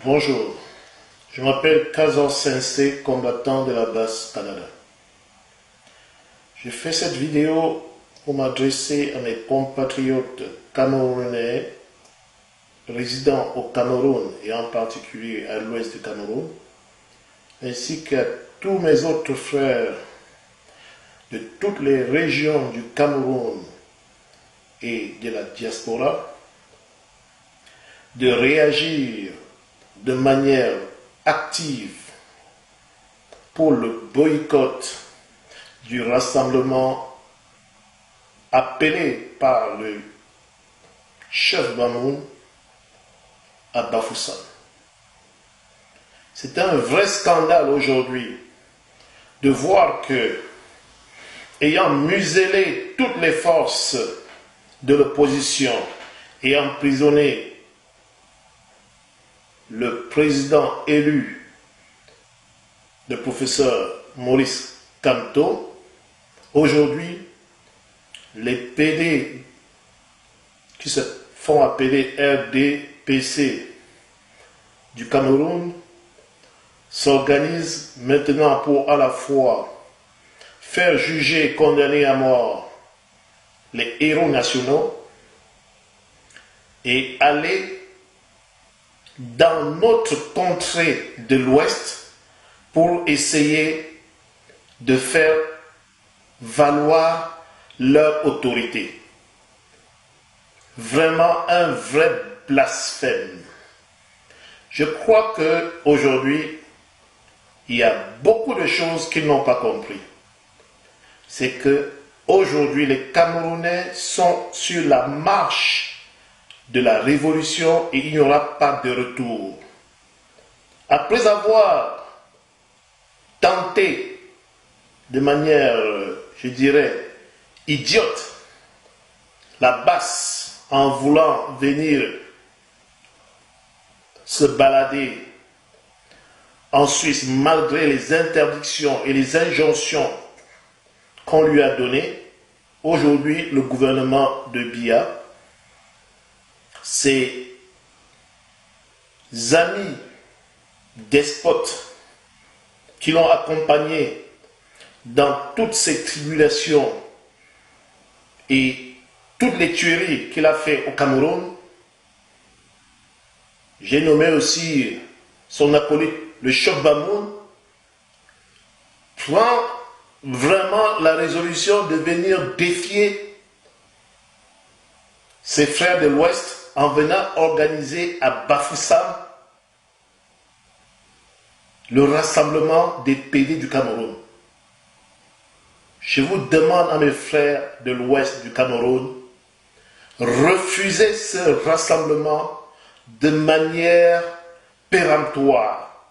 Bonjour, je m'appelle Kazan Sensei, combattant de la base Canada. Je fais cette vidéo pour m'adresser à mes compatriotes camerounais résidant au Cameroun et en particulier à l'ouest du Cameroun, ainsi qu'à tous mes autres frères de toutes les régions du Cameroun et de la diaspora, de réagir de manière active pour le boycott du rassemblement appelé par le chef Bamoun à Bafoussam. C'est un vrai scandale aujourd'hui de voir que, ayant muselé toutes les forces de l'opposition et emprisonné le président élu, le professeur Maurice Kamto, aujourd'hui, les PD qui se font appeler RDPC du Cameroun s'organisent maintenant pour à la fois faire juger et condamner à mort les héros nationaux et aller dans notre contrée de l'Ouest pour essayer de faire valoir leur autorité. Vraiment un vrai blasphème. Je crois qu'aujourd'hui, il y a beaucoup de choses qu'ils n'ont pas compris. C'est que aujourd'hui, les Camerounais sont sur la marche de la révolution et il n'y aura pas de retour. Après avoir tenté de manière, je dirais, idiote, la basse en voulant venir se balader en Suisse malgré les interdictions et les injonctions qu'on lui a données, aujourd'hui le gouvernement de Biya, ses amis despotes qui l'ont accompagné dans toutes ces tribulations et toutes les tueries qu'il a fait au Cameroun. J'ai nommé aussi son acolyte, le chef Bamoun, prend vraiment la résolution de venir défier ses frères de l'Ouest en venant organiser à Bafoussam le rassemblement des PD du Cameroun. Je vous demande à mes frères de l'Ouest du Cameroun, refusez ce rassemblement de manière péremptoire.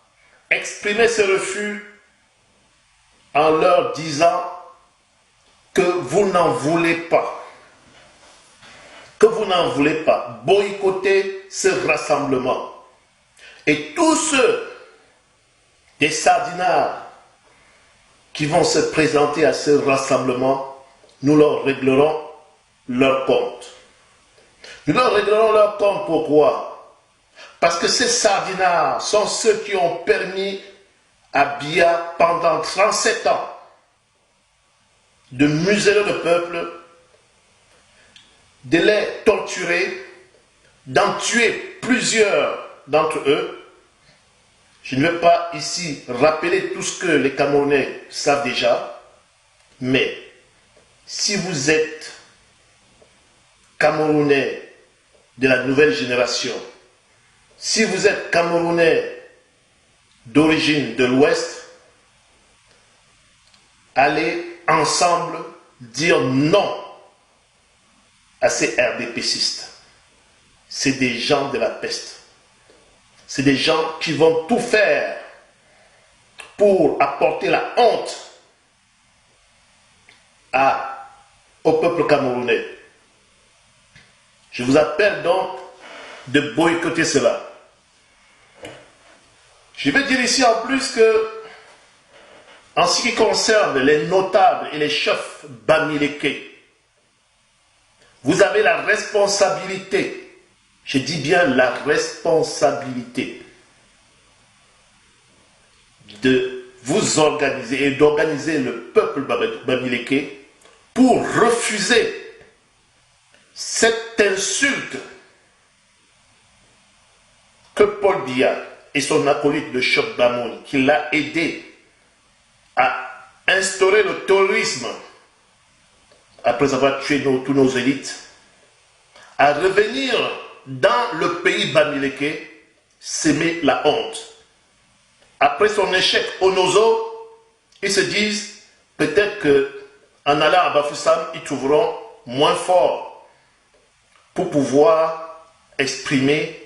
Exprimez ce refus en leur disant que vous n'en voulez pas. Que vous n'en voulez pas. Boycotter ce rassemblement. Et tous ceux, des sardinards, qui vont se présenter à ce rassemblement, nous leur réglerons leur compte. Nous leur réglerons leur compte, pourquoi? Parce que ces sardinards sont ceux qui ont permis à Biya, pendant 37 ans, de museler le peuple, de les torturer, d'en tuer plusieurs d'entre eux. Je ne vais pas ici rappeler tout ce que les Camerounais savent déjà, mais si vous êtes Camerounais de la nouvelle génération, si vous êtes Camerounais d'origine de l'Ouest, allez ensemble dire non à ces RDPcistes. C'est des gens de la peste. C'est des gens qui vont tout faire pour apporter la honte au peuple camerounais. Je vous appelle donc de boycotter cela. Je vais dire ici en plus que, en ce qui concerne les notables et les chefs bamileke, vous avez la responsabilité, je dis bien la responsabilité, de vous organiser et d'organiser le peuple bamileke pour refuser cette insulte que Paul Biya et son acolyte de Choc Bamoun, qui l'a aidé à instaurer le terrorisme après avoir tué tous nos élites, à revenir dans le pays bamileke, s'aimer la honte. Après son échec au Nozo, ils se disent peut-être qu'en allant à Bafoussam, ils trouveront moins fort pour pouvoir exprimer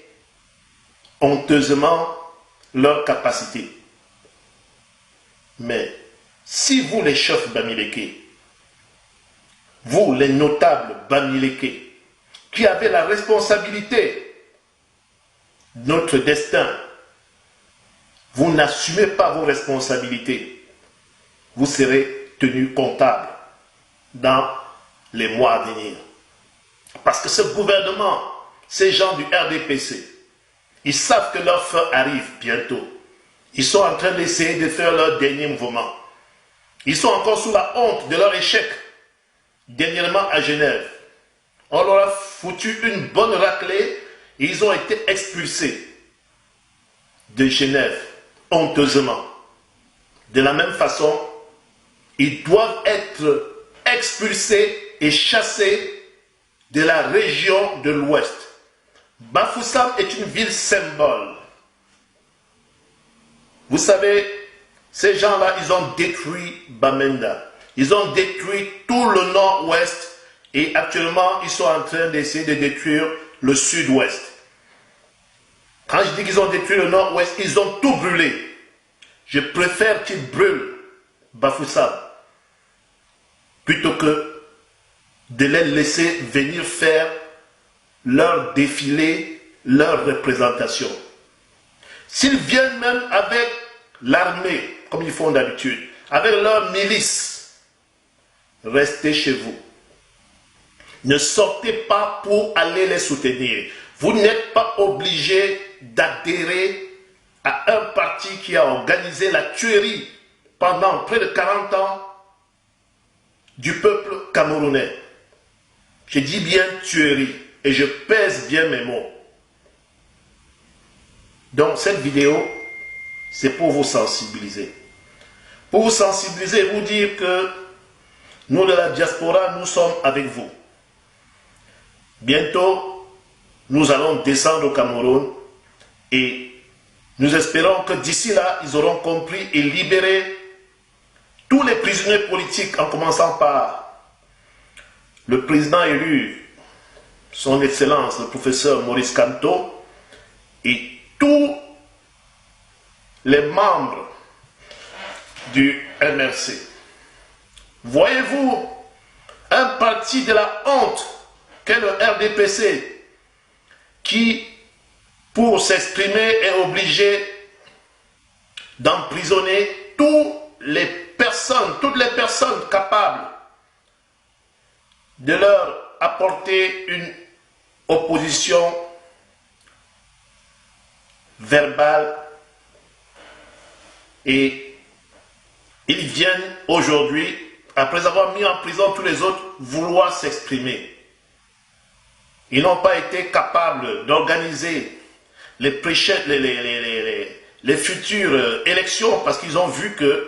honteusement leur capacité. Mais si vous, les chefs bamileke, vous, les notables bamileke, qui avez la responsabilité de notre destin, vous n'assumez pas vos responsabilités, vous serez tenus comptables dans les mois à venir. Parce que ce gouvernement, ces gens du RDPC, ils savent que leur fin arrive bientôt. Ils sont en train d'essayer de faire leur dernier mouvement. Ils sont encore sous la honte de leur échec, dernièrement à Genève. On leur a foutu une bonne raclée et ils ont été expulsés de Genève, honteusement. De la même façon, ils doivent être expulsés et chassés de la région de l'Ouest. Bafoussam est une ville symbole. Vous savez, ces gens-là, ils ont détruit Bamenda. Ils ont détruit tout le nord-ouest et actuellement, ils sont en train d'essayer de détruire le sud-ouest. Quand je dis qu'ils ont détruit le nord-ouest, ils ont tout brûlé. Je préfère qu'ils brûlent Bafoussam plutôt que de les laisser venir faire leur défilé, leur représentation. S'ils viennent même avec l'armée, comme ils font d'habitude, avec leur milice, restez chez vous. Ne sortez pas pour aller les soutenir. Vous n'êtes pas obligé d'adhérer à un parti qui a organisé la tuerie pendant près de 40 ans du peuple camerounais. Je dis bien tuerie et je pèse bien mes mots. Donc cette vidéo, c'est pour vous sensibiliser. Pour vous sensibiliser et vous dire que nous de la diaspora, nous sommes avec vous. Bientôt, nous allons descendre au Cameroun et nous espérons que d'ici là, ils auront compris et libéré tous les prisonniers politiques, en commençant par le président élu, son Excellence, le professeur Maurice Kamto, et tous les membres du MRC. Voyez-vous un parti de la honte qu'est le RDPC qui, pour s'exprimer, est obligé d'emprisonner toutes les personnes capables de leur apporter une opposition verbale, et ils viennent aujourd'hui, après avoir mis en prison tous les autres, vouloir s'exprimer. Ils n'ont pas été capables d'organiser les futures élections parce qu'ils ont vu qu'il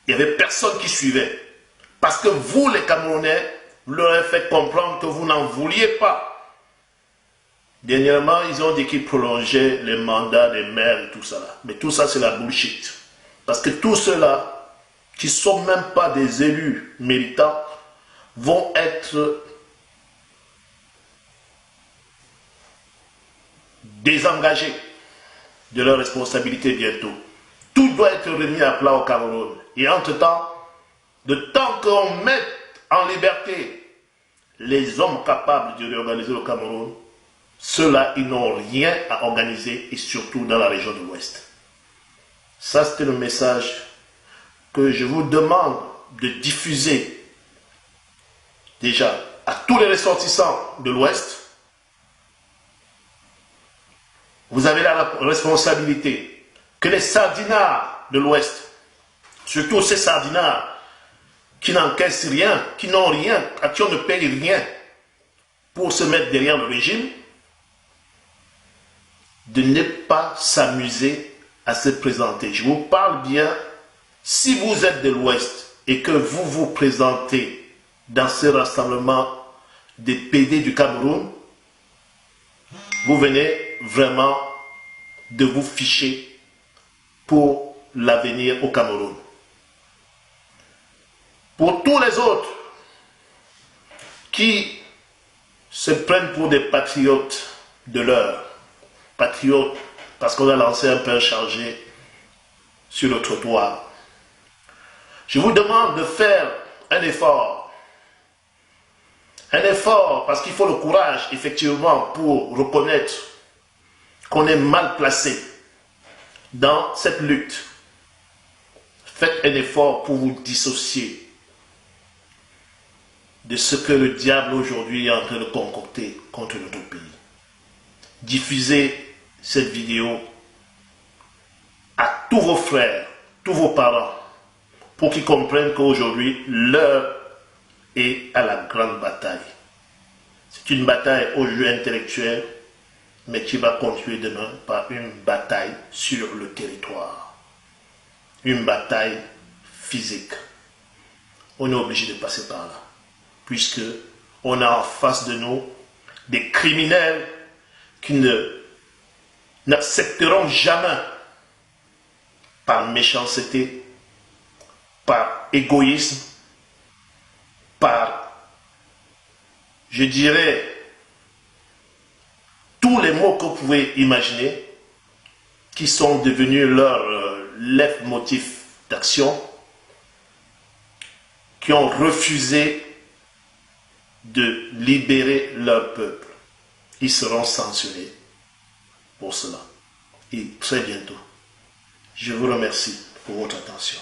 n'y avait personne qui suivait. Parce que vous, les Camerounais, vous leur avez fait comprendre que vous n'en vouliez pas. Dernièrement, ils ont dit qu'ils prolongeaient les mandats des maires et tout ça. Mais tout ça, c'est la bullshit. Parce que tous ceux-là, qui ne sont même pas des élus méritants, vont être désengagés de leurs responsabilités bientôt. Tout doit être remis à plat au Cameroun. Et entre-temps, de temps qu'on mette en liberté les hommes capables de réorganiser le Cameroun, ceux-là, ils n'ont rien à organiser, et surtout dans la région de l'Ouest. Ça, c'était le message que je vous demande de diffuser déjà à tous les ressortissants de l'Ouest. Vous avez la responsabilité que les sardinards de l'Ouest, surtout ces sardinards qui n'encaissent rien, qui n'ont rien, à qui on ne paye rien pour se mettre derrière le régime, de ne pas s'amuser à se présenter. Je vous parle bien, si vous êtes de l'Ouest et que vous vous présentez dans ce rassemblement des PD du Cameroun, vous venez vraiment de vous ficher pour l'avenir au Cameroun. Pour tous les autres qui se prennent pour des patriotes de l'heure, patriotes parce qu'on a lancé un pain chargé sur le trottoir, je vous demande de faire un effort. Un effort parce qu'il faut le courage, effectivement, pour reconnaître qu'on est mal placé dans cette lutte. Faites un effort pour vous dissocier de ce que le diable aujourd'hui est en train de concocter contre notre pays. Diffusez cette vidéo à tous vos frères, tous vos parents, pour qu'ils comprennent qu'aujourd'hui, l'heure est à la grande bataille. C'est une bataille au jeu intellectuel, mais qui va continuer demain par une bataille sur le territoire. Une bataille physique. On est obligé de passer par là, puisque on a en face de nous des criminels qui n'accepteront jamais, par méchanceté, par égoïsme, par, je dirais, tous les mots que vous pouvez imaginer, qui sont devenus leur leitmotiv d'action, qui ont refusé de libérer leur peuple. Ils seront sanctionnés pour cela. Et très bientôt. Je vous remercie pour votre attention.